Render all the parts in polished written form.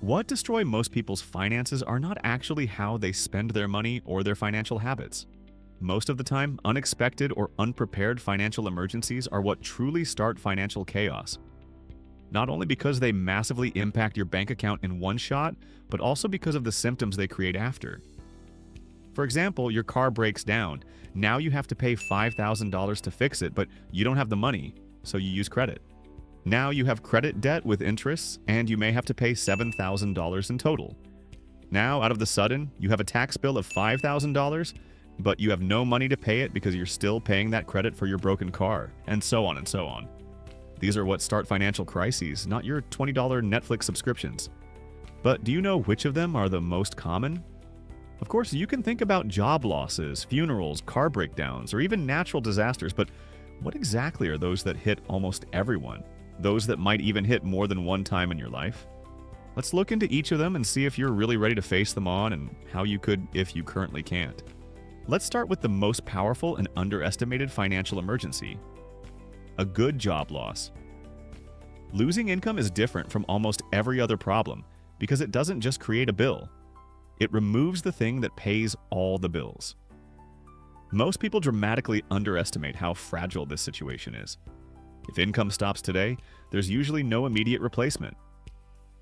What destroy most people's finances are not actually how they spend their money or their financial habits. Most of the time, unexpected or unprepared financial emergencies are what truly start financial chaos. Not only because they massively impact your bank account in one shot, but also because of the symptoms they create after. For example, your car breaks down. Now you have to pay $5,000 to fix it, but you don't have the money, so you use credit. Now you have credit debt with interests, and you may have to pay $7,000 in total. Now, out of the sudden, you have a tax bill of $5,000, but you have no money to pay it because you're still paying that credit for your broken car, and so on and so on. These are what start financial crises, not your $20 Netflix subscriptions. But do you know which of them are the most common? Of course, you can think about job losses, funerals, car breakdowns, or even natural disasters, but what exactly are those that hit almost everyone? Those that might even hit more than one time in your life? Let's look into each of them and see if you're really ready to face them on and how you could if you currently can't. Let's start with the most powerful and underestimated financial emergency: a good job loss. Losing income is different from almost every other problem because it doesn't just create a bill. It removes the thing that pays all the bills. Most people dramatically underestimate how fragile this situation is. If income stops today, there's usually no immediate replacement.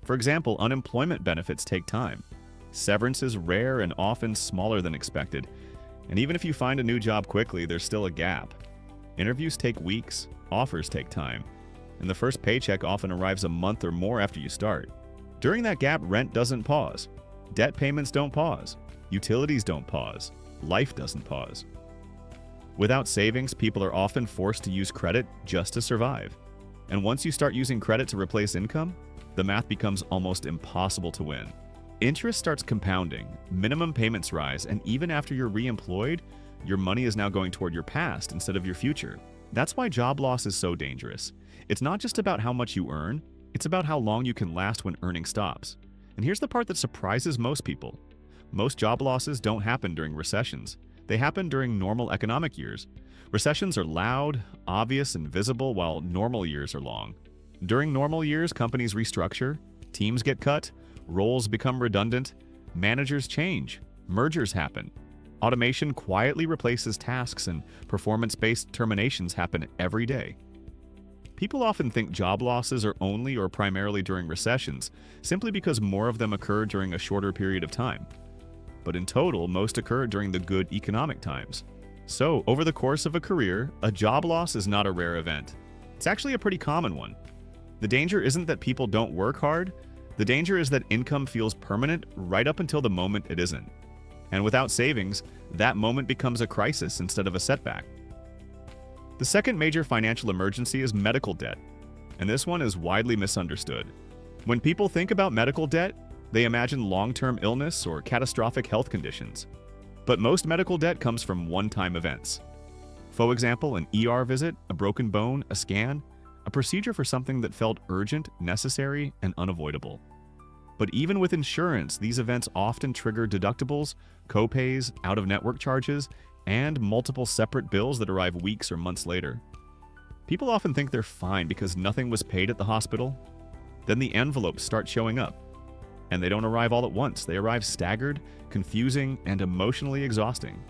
For example, unemployment benefits take time. Severance is rare and often smaller than expected. And even if you find a new job quickly, there's still a gap. Interviews take weeks, offers take time, and the first paycheck often arrives a month or more after you start. During that gap, rent doesn't pause. Debt payments don't pause. Utilities don't pause. Life doesn't pause. Without savings, people are often forced to use credit just to survive. And once you start using credit to replace income, the math becomes almost impossible to win. Interest starts compounding, minimum payments rise, and even after you're re-employed, your money is now going toward your past instead of your future. That's why job loss is so dangerous. It's not just about how much you earn, it's about how long you can last when earning stops. And here's the part that surprises most people. Most job losses don't happen during recessions. They happen during normal economic years. Recessions are loud, obvious, and visible, while normal years are long. During normal years, companies restructure, teams get cut, roles become redundant, managers change, mergers happen. Automation quietly replaces tasks, and performance-based terminations happen every day. People often think job losses are only or primarily during recessions, simply because more of them occur during a shorter period of time. But in total, most occur during the good economic times. So, over the course of a career, a job loss is not a rare event. It's actually a pretty common one. The danger isn't that people don't work hard. The danger is that income feels permanent right up until the moment it isn't. And without savings, that moment becomes a crisis instead of a setback. The second major financial emergency is medical debt, and this one is widely misunderstood. When people think about medical debt, they imagine long-term illness or catastrophic health conditions. But most medical debt comes from one-time events. For example, an ER visit, a broken bone, a scan, a procedure for something that felt urgent, necessary, and unavoidable. But even with insurance, these events often trigger deductibles, co-pays, out-of-network charges, and multiple separate bills that arrive weeks or months later. People often think they're fine because nothing was paid at the hospital. Then the envelopes start showing up. And they don't arrive all at once. They arrive staggered, confusing, and emotionally exhausting.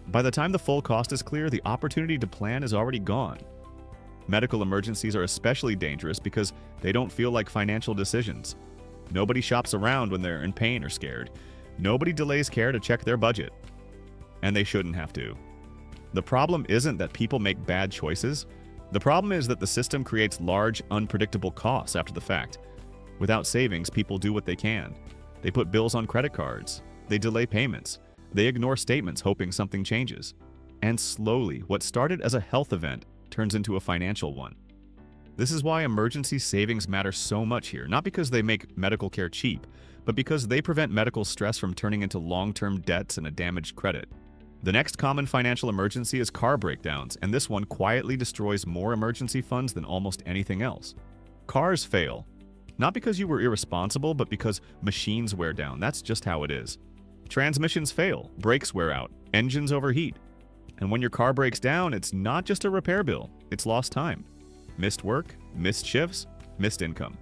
By the time the full cost is clear, the opportunity to plan is already gone. Medical emergencies are especially dangerous because they don't feel like financial decisions. Nobody shops around when they're in pain or scared. Nobody delays care to check their budget. And they shouldn't have to. The problem isn't that people make bad choices. The problem is that the system creates large, unpredictable costs after the fact. Without savings, people do what they can. They put bills on credit cards. They delay payments. They ignore statements hoping something changes. And slowly, what started as a health event turns into a financial one. This is why emergency savings matter so much here, not because they make medical care cheap, but because they prevent medical stress from turning into long-term debts and a damaged credit. The next common financial emergency is car breakdowns, and this one quietly destroys more emergency funds than almost anything else. Cars fail. Not because you were irresponsible, but because machines wear down. That's just how it is. Transmissions fail, brakes wear out, engines overheat. And when your car breaks down, it's not just a repair bill, it's lost time. Missed work, missed shifts, missed income.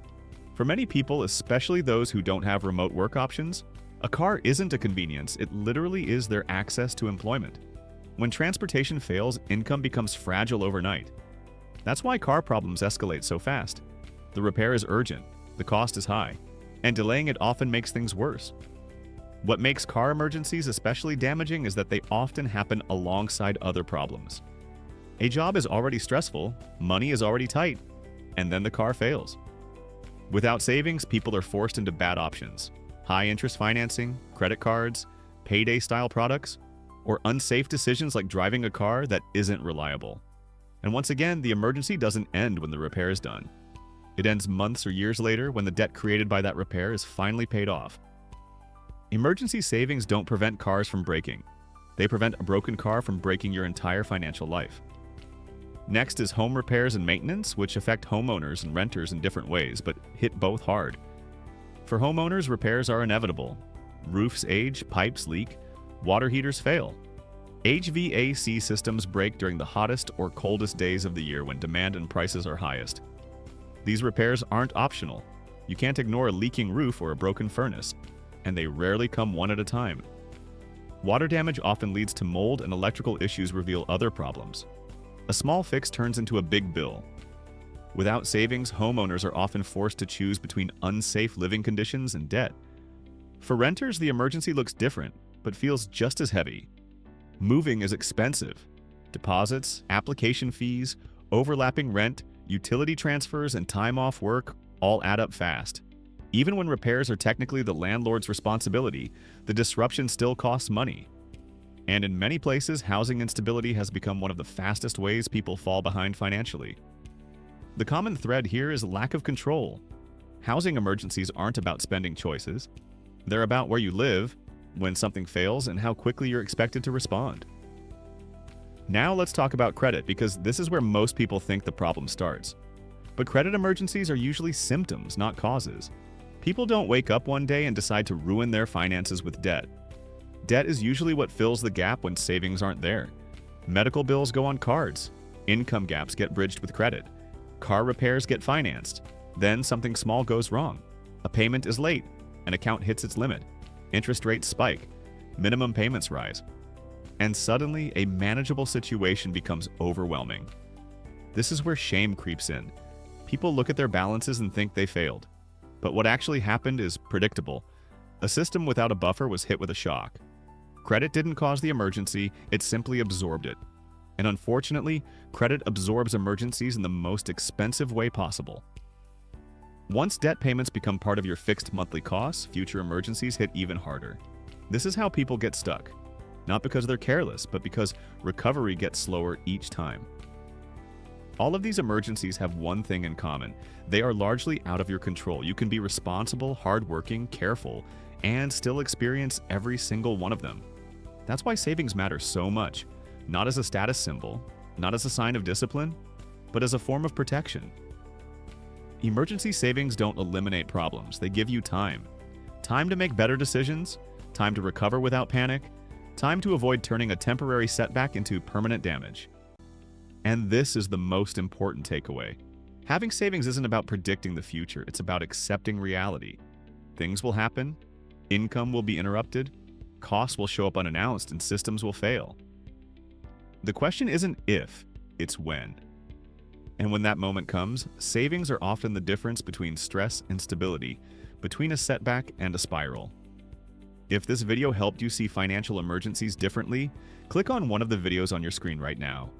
For many people, especially those who don't have remote work options, a car isn't a convenience, it literally is their access to employment. When transportation fails, income becomes fragile overnight. That's why car problems escalate so fast. The repair is urgent, the cost is high, and delaying it often makes things worse. What makes car emergencies especially damaging is that they often happen alongside other problems. A job is already stressful, money is already tight, and then the car fails. Without savings, people are forced into bad options: high-interest financing, credit cards, payday-style products, or unsafe decisions like driving a car that isn't reliable. And once again, the emergency doesn't end when the repair is done. It ends months or years later when the debt created by that repair is finally paid off. Emergency savings don't prevent cars from breaking. They prevent a broken car from breaking your entire financial life. Next is home repairs and maintenance, which affect homeowners and renters in different ways, but hit both hard. For homeowners, repairs are inevitable. Roofs age, pipes leak, water heaters fail. HVAC systems break during the hottest or coldest days of the year when demand and prices are highest. These repairs aren't optional. You can't ignore a leaking roof or a broken furnace, and they rarely come one at a time. Water damage often leads to mold, and electrical issues reveal other problems. A small fix turns into a big bill. Without savings, homeowners are often forced to choose between unsafe living conditions and debt. For renters, the emergency looks different, but feels just as heavy. Moving is expensive. Deposits, application fees, overlapping rent, utility transfers, and time off work all add up fast. Even when repairs are technically the landlord's responsibility, the disruption still costs money. And in many places, housing instability has become one of the fastest ways people fall behind financially. The common thread here is lack of control. Housing emergencies aren't about spending choices. They're about where you live, when something fails, and how quickly you're expected to respond. Now let's talk about credit, because this is where most people think the problem starts. But credit emergencies are usually symptoms, not causes. People don't wake up one day and decide to ruin their finances with debt. Debt is usually what fills the gap when savings aren't there. Medical bills go on cards. Income gaps get bridged with credit. Car repairs get financed. Then something small goes wrong. A payment is late. An account hits its limit. Interest rates spike. Minimum payments rise. And suddenly, a manageable situation becomes overwhelming. This is where shame creeps in. People look at their balances and think they failed. But what actually happened is predictable. A system without a buffer was hit with a shock. Credit didn't cause the emergency, it simply absorbed it. And unfortunately, credit absorbs emergencies in the most expensive way possible. Once debt payments become part of your fixed monthly costs, future emergencies hit even harder. This is how people get stuck. Not because they're careless, but because recovery gets slower each time. All of these emergencies have one thing in common. They are largely out of your control. You can be responsible, hardworking, careful, and still experience every single one of them. That's why savings matter so much, not as a status symbol, not as a sign of discipline, but as a form of protection. Emergency savings don't eliminate problems, they give you time. Time to make better decisions, time to recover without panic, time to avoid turning a temporary setback into permanent damage. And this is the most important takeaway. Having savings isn't about predicting the future, it's about accepting reality. Things will happen, income will be interrupted, costs will show up unannounced, and systems will fail. The question isn't if, it's when. And when that moment comes, savings are often the difference between stress and stability, between a setback and a spiral. If this video helped you see financial emergencies differently, click on one of the videos on your screen right now.